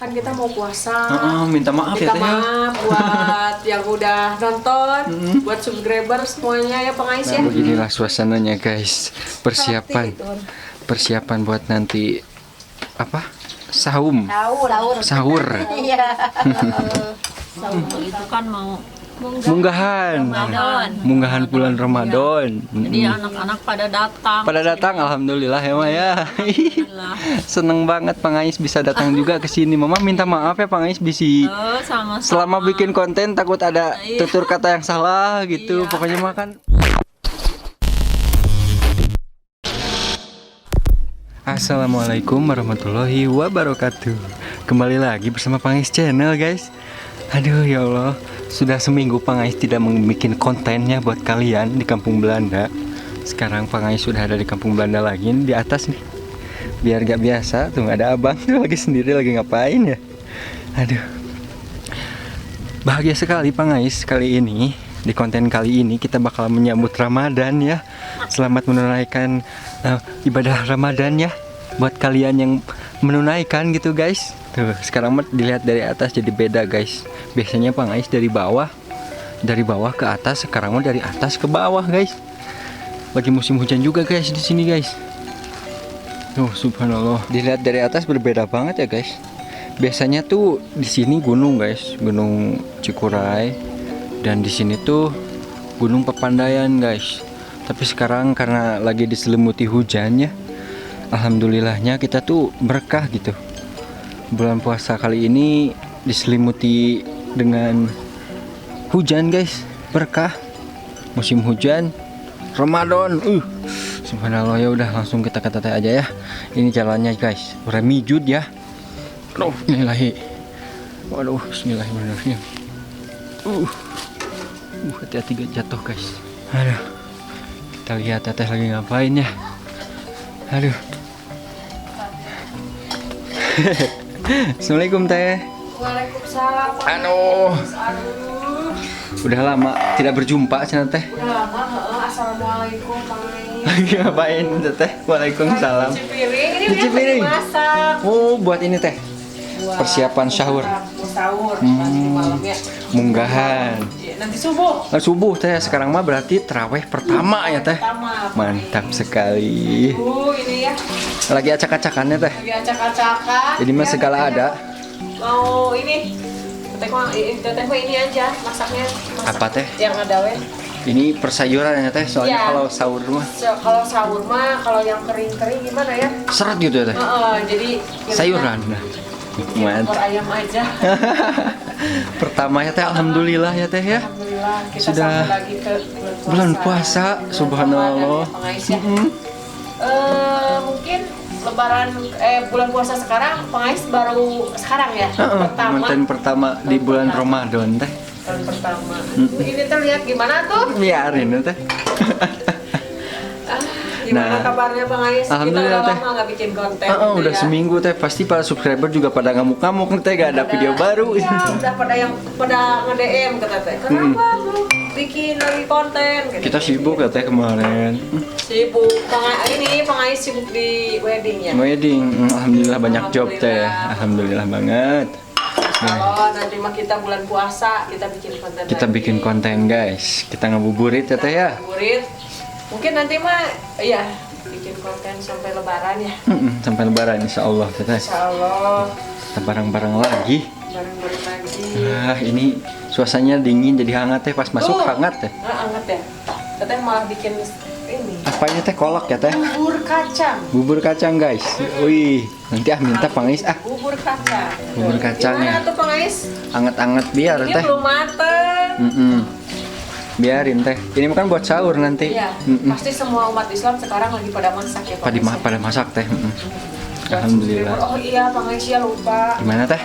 Kan kita mau puasa. Minta maaf ya Minta Teh. maaf buat yang udah nonton, buat subscriber semuanya ya pengais ya. Nah, beginilah suasananya guys. Persiapan buat nanti apa? Sahur. Iya. Sahur itu kan mau Munggahan bulan Ramadan. jadi anak-anak pada datang. Alhamdulillah ya Maya. Alhamdulillah. Seneng banget Pengais bisa datang juga ke sini. Mama minta maaf ya Pengais bisa Sama-sama. selama bikin konten takut ada Iya. tutur kata yang salah gitu. Iya. Pokoknya makan. Assalamualaikum warahmatullahi wabarakatuh. Kembali lagi bersama Pengais Channel guys. Aduh ya Allah, sudah seminggu Pengais tidak membuat kontennya buat kalian di Kampung Belanda. Sekarang Pengais sudah ada di Kampung Belanda lagi di atas nih. Biar gak biasa tuh ada abang tuh lagi sendiri lagi ngapain ya. Aduh, bahagia sekali Pengais kali ini. Di konten kali ini kita bakal menyambut Ramadan ya. Selamat menunaikan ibadah Ramadan ya buat kalian yang menunaikan gitu guys. Tuh sekarang dilihat dari atas jadi beda guys. Biasanya Pengais dari bawah ke atas, sekarang mah dari atas ke bawah guys. Lagi musim hujan juga guys di sini guys. Tuh subhanallah, dilihat dari atas berbeda banget ya guys. Biasanya tuh di sini gunung guys, Gunung Cikuray, dan di sini tuh Gunung Papandayan guys. Tapi sekarang karena lagi diselimuti hujan ya, alhamdulillahnya kita tuh berkah gitu. Bulan puasa kali ini diselimuti dengan hujan guys, berkah musim hujan Ramadan. Subhanallah, ya udah langsung kita ke Teteh aja ya. Ini jalannya guys, remijud ya. Aduh, inilahi. Waduh, bismillahirrahmanirrahim. Hati-hati gak jatuh guys. Aduh, kita lihat Teteh lagi ngapain ya. Aduh. Assalamualaikum Teh. Waalaikumsalam. Aduh, udah lama tidak berjumpa Cina Teh. Udah lama, assalamualaikum Pengais. Lagi ngapain Teh? Waalaikumsalam. Cuci piring, ini Cuci udah piring. masak. Oh, buat ini Teh. Persiapan sahur. Sahur nanti malam ya. Munggahan. Nanti subuh. Subuh Teh, sekarang mah berarti terawih pertama ya Teh. Pertama. Mantap sekali. Ini ya. Lagi acak-acakannya Teh. Lagi acak-acakan. Jadi mah segala ada. Mau ini. Teteh mah ini aja masaknya. Apa Teh? Yang ada weh. Ini persayuran ya Teh, soalnya Iya. kalau sahur mah Kalau sahur mah kalau yang kering-kering gimana ya? seret gitu ya Teh. Jadi Sayuran. Nah. Mantap. Ekor ayam aja. Pertama ya Teh, alhamdulillah ya Teh ya. Alhamdulillah kita Sudah sampai lagi ke bulan puasa, subhanallah. Pengais ya. Mungkin lebaran bulan puasa sekarang Pengais baru sekarang ya. Pertama. Konten pertama di bulan Ramadan Teh. Tahun pertama. Ini terlihat gimana tuh? Biarin ya Teh. Gimana kabarnya Pengais? Alhamdulillah, Kita udah Teh. lama nggak bikin konten. Udah seminggu Teh, pasti para subscriber juga pada ngamuk-ngamuk Teh, gak ada video baru. Ya, udah pada nge-DM kata Teh. Kenapa belum bikin lagi konten? Gitu. Kita sibuk ya Teh kemarin. Sibuk. Pengais sibuk di wedding ya. Wedding, alhamdulillah banyak job Teh. Alhamdulillah banget. Kalau nanti mah kita bulan puasa kita bikin konten. Kita lagi. bikin konten guys. Kita ngabuburit ya Teh ya. Ngabuburit. Mungkin nanti mah ya bikin konten sampai lebaran ya. Sampai lebaran insya Allah Teh. Insya Allah. Kita bareng-bareng lagi. Bareng-bareng lagi. Nah ini suasananya dingin jadi hangat Teh, pas masuk hangat Teh. Hangat ya. Teteh malah bikin ini. Apanya Teh, kolak ya Teh? Bubur kacang. Bubur kacang guys. Wih, nanti minta Pengais Bubur kacang. Bubur kacangnya. Gimana tuh Pengais? Anget-anget biar Ini Teh. belum mateng. Biarin Teh. Ini kan buat sahur nanti. Iya. Pasti semua umat Islam sekarang lagi pada masak ya. Pengais ya? Pada masak Teh. Dan Alhamdulillah. Oh iya Pengais ya lupa. Gimana Teh?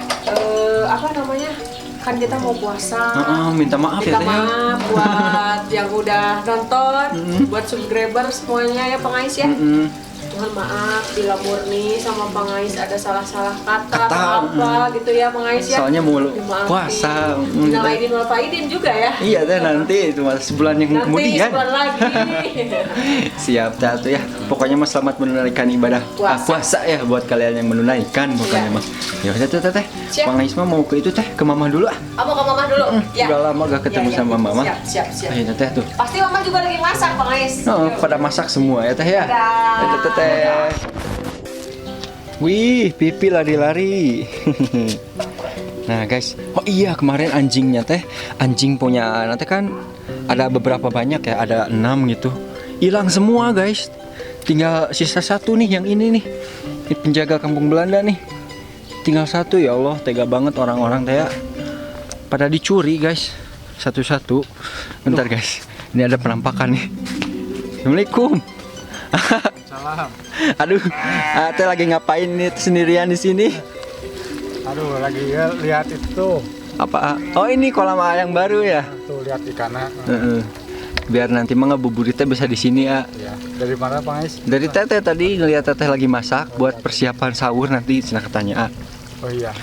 Apa namanya? Kan kita mau puasa. Minta maaf ya Minta Teh. maaf buat yang udah nonton, buat subscriber semuanya ya Pengais ya. Mohon maaf bila murni sama Bang Ais ada salah-salah kata Kata, atau apa gitu ya Bang Ais ya. Soalnya mau Dimaafin. puasa. Minal aidin wal faidin juga ya. Iya teh, nanti itu mas sebulan yang Nanti kemudian. sebulan lagi. Siap teh tuh ya. Pokoknya mas selamat menunaikan ibadah puasa ya buat kalian yang menunaikan pokoknya Iya. mah. Ya udah tuh teh. Siap. Bang Ais mah mau ke itu teh, ke mama dulu ah. Mau ke mama dulu. Ya. Udah lama gak ketemu Ya, ya. sama mama. Siap. Ayo teh tuh. Pasti mama juga lagi masak Bang Ais. Oh, pada masak semua ya teh ya. Dadah. Itu teh. Wih, Pipi lari-lari. Nah guys, oh iya kemarin anjingnya teh, anjing punya nanti kan ada beberapa banyak ya, ada 6 gitu. Hilang semua guys. Tinggal sisa 1 nih yang ini nih. Ini penjaga kampung Belanda nih. Tinggal 1 ya Allah, tega banget orang-orang teh ya. Pada dicuri guys, satu-satu. Bentar guys, ini ada penampakan nih. Assalamualaikum. Salam. Aduh, teh lagi ngapain nih sendirian di sini? Aduh, lagi lihat itu. Apa? Oh ini kolam air yang baru ya. Tuh lihat ikannya. Heeh. Biar nanti mah ngabuburitnya bisa di sini ya. Ya. Dari mana Bang Ais? Dari teteh tadi ngeliat teteh lagi masak buat persiapan sahur nanti cina katanya. Oh iya.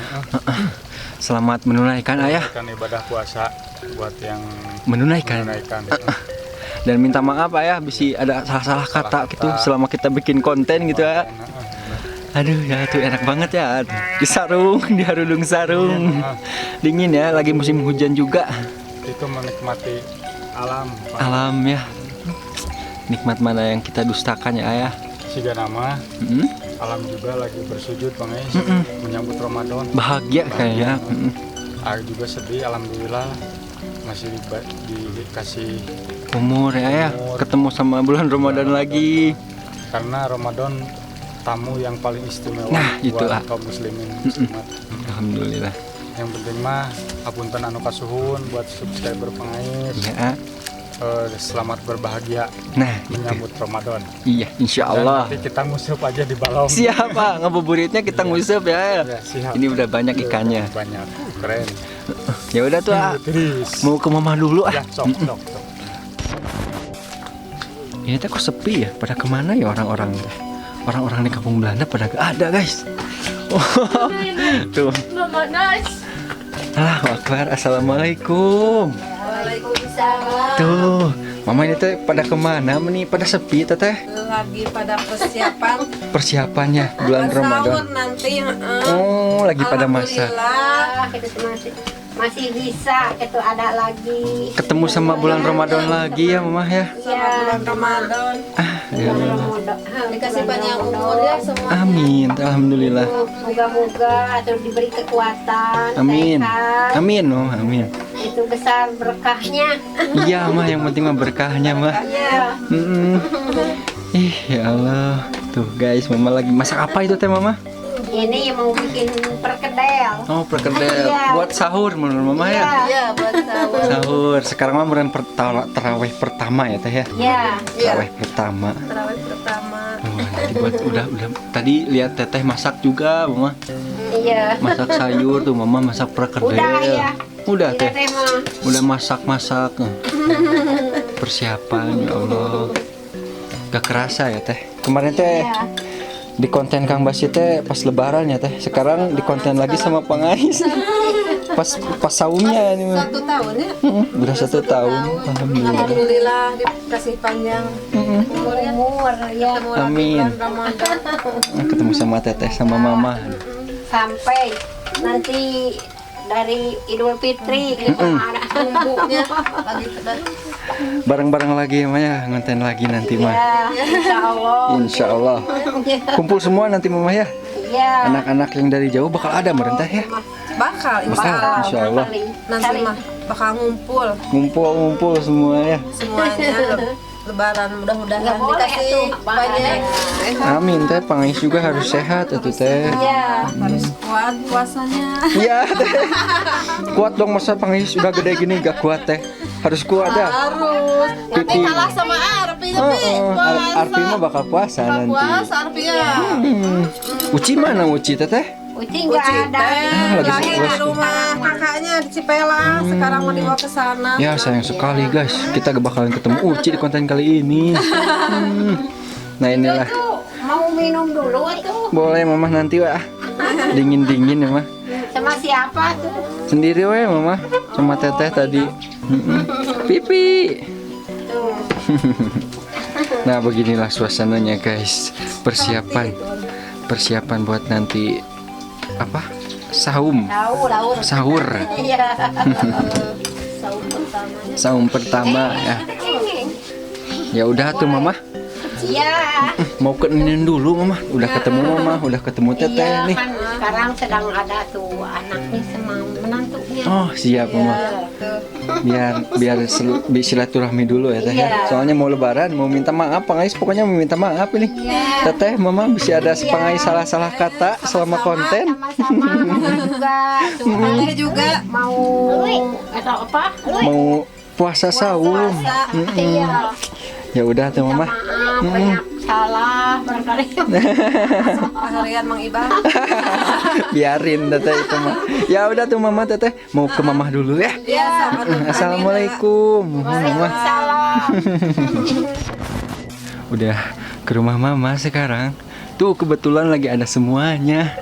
Selamat menunaikan ayah. Kan ibadah puasa buat yang Menunaikan. menunaikan. Dan minta maaf ayah bisa ada salah-salah kata gitu selama kita bikin konten gitu ya. Aduh ya tuh enak banget ya. Di sarung, di harudung sarung. Dingin ya, lagi musim hujan juga. Itu menikmati alam. Pak. Alam ya. Nikmat mana yang kita dustakan ya ayah. Siga nama Mm-mm. alam juga lagi bersujud Bang Ais menyambut Ramadan. Bahagia kayaknya. Aku juga sedih alhamdulillah masih dikasih Umur ya ayah. Ketemu sama bulan Ramadan lagi. karena Ramadan tamu yang paling istimewa Nah, itu, buat ah. kaum muslimin muslimat. Alhamdulillah. Yang penting mah apunten anu kasuhun buat subscriber Bang Ais. Ya. Selamat berbahagia Nah, menyambut Ramadan. iya insya Dan Allah. nanti kita ngusup aja di balong. Siapa ngabuburitnya kita ngusap ya. Ya, siap. Ini udah banyak ikannya. Banyak. Keren. Ya udah tuh ah. Terus. Mau ke mama dulu ah. Ya, sok. Ini teh kok sepi ya? Pada kemana ya orang-orang? Orang-orang di kampung Belanda pada gak ada guys. Tuh. Mama nice. Allahu Akbar. Assalamualaikum. Waalaikumsalam. Tuh. Mama ini teh pada kemana? Nih pada sepi teteh. Lagi pada persiapan Persiapannya bulan Ramadan. sahur nanti. Oh, lagi pada masak. Alhamdulillah. Kita masih bisa itu ada lagi Ketemu sama bulan Ramadan lagi ya mama ya. Sama bulan Ramadan. Ya. Dikasih panjang umur ya semua. Amin. Alhamdulillah. moga-moga atau diberi kekuatan Amin. sehat. Amin, oh, amin. Itu besar berkahnya Iya mah, yang penting mah berkahnya mah. ya. Ih ya Allah. Tuh guys, mama lagi masak apa itu teh mama? Ini mau bikin perkedel Oh perkedel. Iya. Buat sahur menurut mama ya. Iya buat sahur. Sahur. Sekarang mah meren terawih pertama ya teh ya. ya Terawih pertama. Terawih pertama. Oh, nanti buat udah tadi lihat teteh masak juga mama. iya Masak sayur tuh mama masak perkedel. Udah, ya. Udah tidak teh. mah Udah masak-masak. Persiapan ya Allah. Gak kerasa ya teh. Kemarin teh ya. di konten Kang Basi teh pas lebaran ya teh. Sekarang di konten lagi sama Pang Ais. Pas saumnya ini mah. 1 tahun ya. Udah 1 tahun. Alhamdulillah. Alhamdulillah dikasih panjang umurnya. umur ya Ketemu lagi Amin. bulan Ramadan. Ketemu sama teteh sama mama. sampai nanti dari Idul Fitri gitu ada Bumbunya lagi pedas. Bareng-bareng lagi ya Maya, ngonten lagi nanti mah. ya insya Allah Insya Allah. Kumpul semua nanti mama ya. ya Anak-anak yang dari jauh bakal ada merentah ya. Bakal Bakal, insya Allah. nanti mah bakal ngumpul Ngumpul semua ya. semuanya lebaran mudah-mudahan Nggak boleh dikasih tuh, banyak Amin teh, Pang Ais juga harus sehat atuh teh. ya harus kuat puasanya. Iya teh. Kuat dong masa Pang Ais udah gede gini gak kuat teh. Harus kuat ya. Harus nanti Pipi. kalah sama Arpi Oh, tapi Arpi mah bakal puasa nanti. puasa Arpinya. Uci mana Uci teteh? Uci nggak ada Lagi di rumah kakaknya di Cipela, sekarang mau dibawa ke sana. Ya sayang sekali guys, kita gak bakalan ketemu Uci di konten kali ini. Nah inilah. itu mau minum dulu tuh. Boleh mama nanti wah. Dingin-dingin ya mah. Sama siapa tuh? Sendiri weh mama. Sama teteh tadi. Pipi. Tuh. Nah beginilah suasananya guys. Persiapan buat nanti apa? Sahur. Sahur. Iya. Sahur pertama ya. Ya udah tuh mama. Iya. Mau ke Ninin dulu mama. Udah ketemu mama, udah ketemu teteh Iya, nih. kan sekarang sedang ada tuh anaknya sama menantunya. Oh siap mama. Biar silaturahmi dulu ya teh. Iya. Soalnya mau lebaran, mau minta maaf Pangais, pokoknya mau minta maaf ini. Teteh mama bisa ada sepangais salah-salah kata selama konten. Sama-sama mama juga. Tuh, juga mau atau apa? Mau puasa sahur. Iya. Ya udah tuh mama. Maaf, banyak salah barangkali. Harian Mang Ibang. Biarin teteh itu mah. Ya udah tuh mama teteh mau ke mamah dulu ya. Iya, sama Assalamualaikum. Mama. Salam. Udah ke rumah mama sekarang. Tuh kebetulan lagi ada semuanya.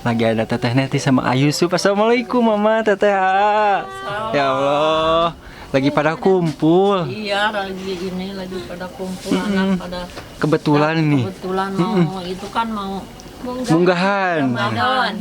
Lagi ada teteh Neti sama Ayusuf. Assalamualaikum mama teteh. Ya Allah. Lagi pada kumpul. Iya, lagi pada kumpul anak pada Kebetulan nih. kebetulan mau itu kan mau Munggahan.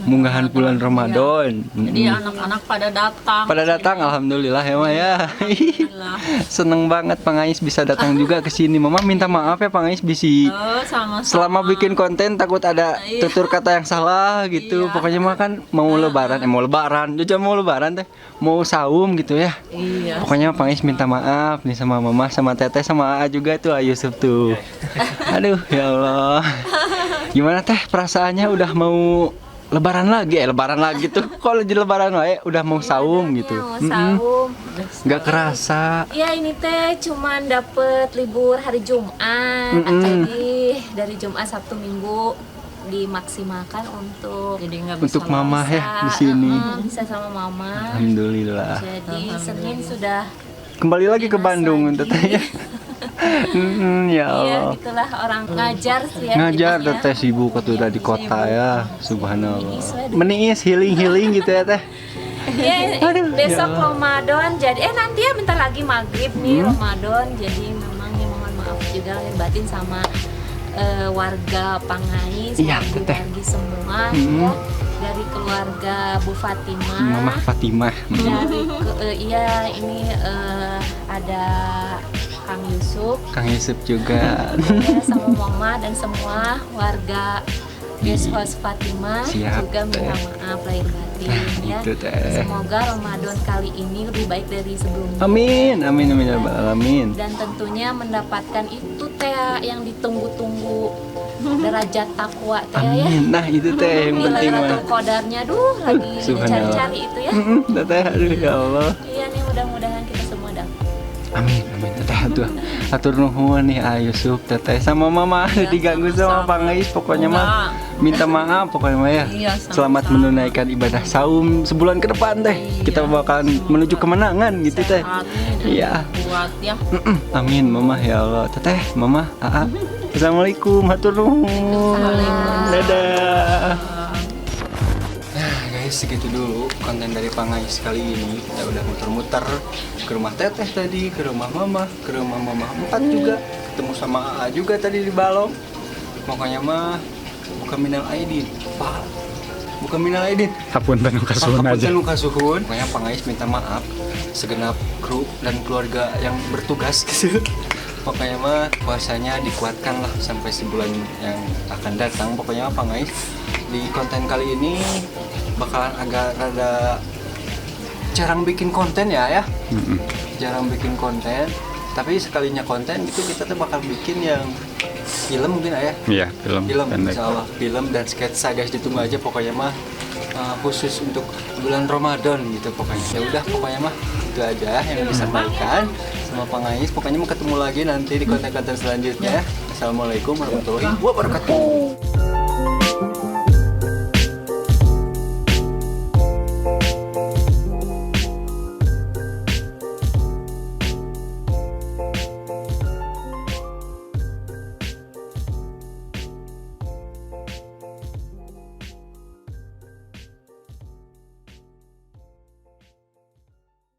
Munggahan bulan Ramadan. jadi anak-anak pada datang. Pada datang alhamdulillah ya Mama ya. Alhamdulillah. Seneng banget Pangais bisa datang juga ke sini. Mama minta maaf ya Pangais bisa Sama-sama. selama bikin konten takut ada tutur kata yang salah gitu. Pokoknya mah kan mau lebaran, juga mau lebaran teh, mau saum gitu ya. Iya. Pokoknya Pangais minta maaf nih sama Mama, sama Teteh, sama Aa juga tuh, Ayusuf tuh. Aduh ya Allah. Gimana teh perasaannya udah mau lebaran lagi tuh. Kalau di lebaran wae udah mau saum gitu. Mau saum. Nggak kerasa. Ya ini teh cuman dapet libur hari Jumat. Jadi dari Jumat Sabtu Minggu dimaksimalkan untuk Jadi nggak bisa Untuk Mama ya di sini. bisa sama Mama. Alhamdulillah. Jadi Senin sudah Kembali lagi ke Bandung teteh. Ya iya Allah. gitulah orang ngajar sih ya. Ngajar jadinya. teteh sibuk atau udah di kota ya. Subhanallah. Meniis healing gitu ya teh. Ya, besok Ramadan jadi nanti ya bentar lagi maghrib nih Ramadan, jadi memang ya mohon maaf juga lahir batin sama warga Pangais, Iya, Bu Teteh. Bargi semua ya, dari keluarga Bu Fatimah, Mama Fatimah. dari iya ini ada Kang Yusuf Kang Yusuf juga. ya, sama Mama dan semua warga Guest House Fatimah. Siap, juga minta Teh. maaf lahir batin ya. Gitu, Teh. Semoga Ramadan kali ini lebih baik dari sebelumnya. Amin, amin, amin ya Rabbal alamin. Dan tentunya mendapatkan itu teh yang ditunggu-tunggu, derajat takwa teh ya. Amin. Nah itu teh yang Nilai penting mah. Lailatul Qadarnya lagi Subhanallah. dicari-cari itu ya. Teteh, aduh ya Allah. Iya nih mudah-mudahan kita semua dapat. Amin, amin. Teteh atur nuhun nih Ayusuf teteh sama Mama diganggu sama Pangais, pokoknya mah minta maaf pokoknya mah ya. Iya, Selamat menunaikan ibadah saum sebulan ke depan teh. Kita bakalan menuju kemenangan gitu teh. Iya. Buat ya. Amin Mama ya Allah. Teteh, Mama, Aa. Assalamualaikum, hatur nuhun. Dadah. Nah guys, segitu dulu konten dari Pangais kali ini. Kita udah muter-muter ke rumah Teteh tadi, ke rumah Mama, ke rumah Mama 4 juga. Ketemu sama Aa juga tadi di Balong. Pokoknya mah bukan minal aidin, Pak. Bukan minal aidin. Hapunten nu kasuhun aja. Hapunten nu kasuhun. Pokoknya Pangais minta maaf segenap kru dan keluarga yang bertugas gitu. Pokoknya mah puasanya dikuatkan lah sampai sebulan yang akan datang. Pokoknya mah Pangais di konten kali ini bakalan agak rada jarang bikin konten ya. Jarang bikin konten. Tapi sekalinya konten gitu kita tuh bakal bikin yang film mungkin ya. Iya, film pendek. Insya Allah film dan sketsa guys, ditunggu aja pokoknya mah khusus untuk bulan Ramadan gitu pokoknya. Ya udah pokoknya mah itu aja yang disampaikan sama Pangais. Pokoknya mau ketemu lagi nanti di konten-konten selanjutnya. Assalamualaikum warahmatullahi wabarakatuh.